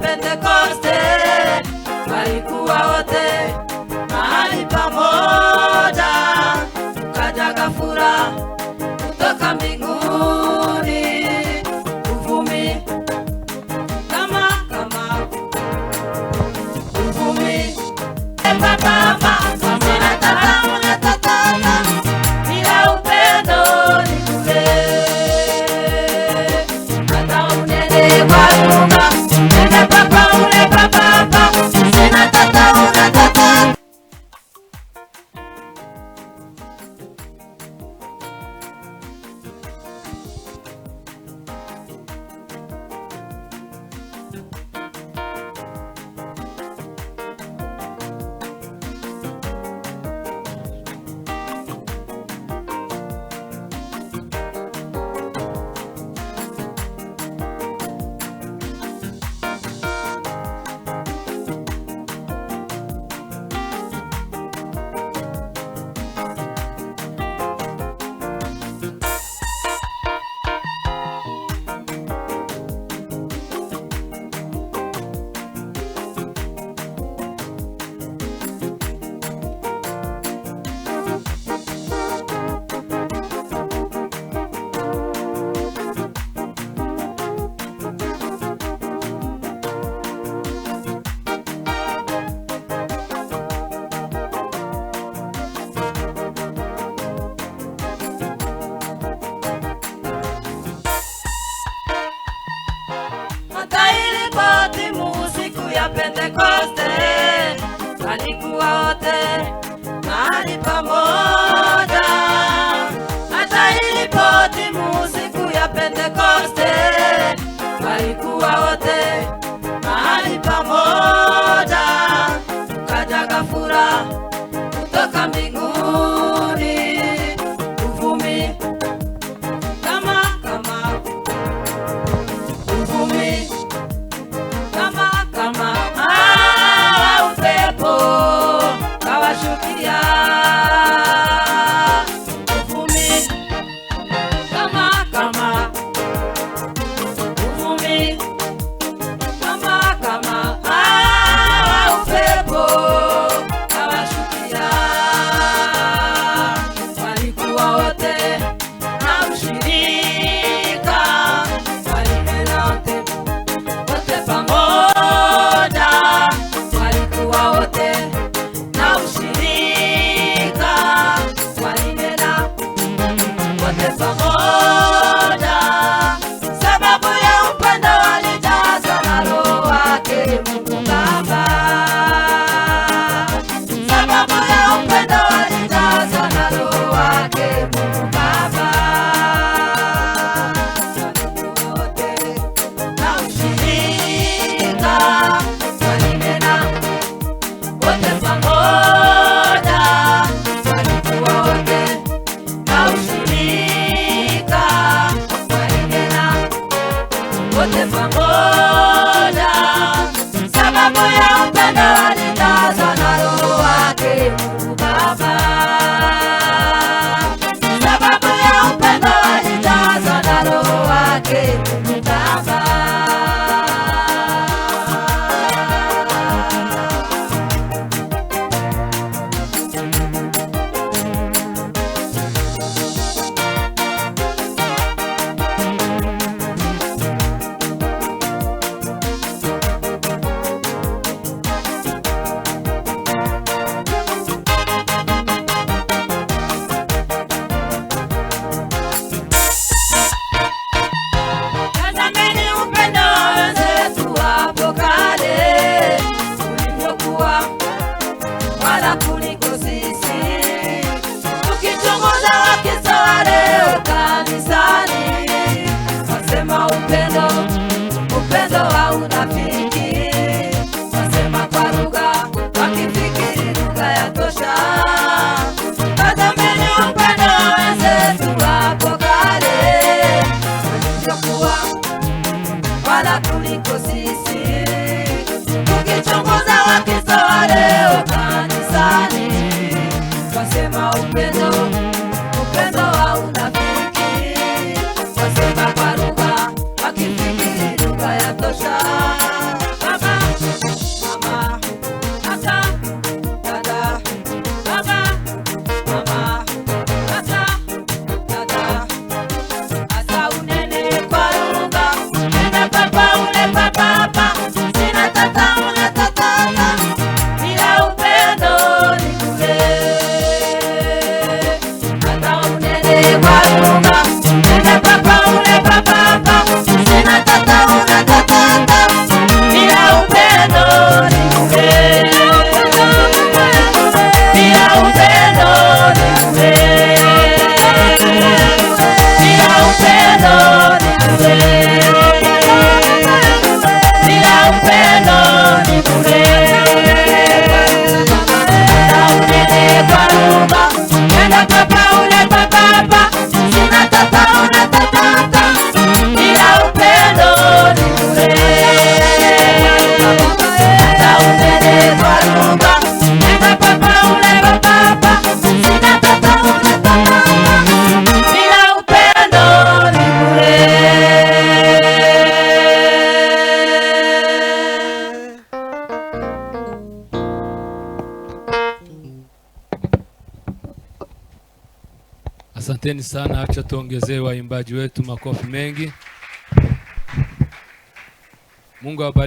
Pentekoste walikuwa wote mahali pamoja, ukaja ghafula kutoka mbinguni uvumi kama uvumi. Baba bila upendo ni bure, hata unene kwa lugha, nenda papa ule papa upendo ni bure. Unene kwa lugha, nenda papa ule papa, sina tata una tata, bila upendo ni bure. Unene kwa lugha, nenda papa ule papa, sina tata una tata, bila upendo ni bure. Asanteni sana, acha tuongezee waimbaji wetu makofi mengi. Mungu awabariki.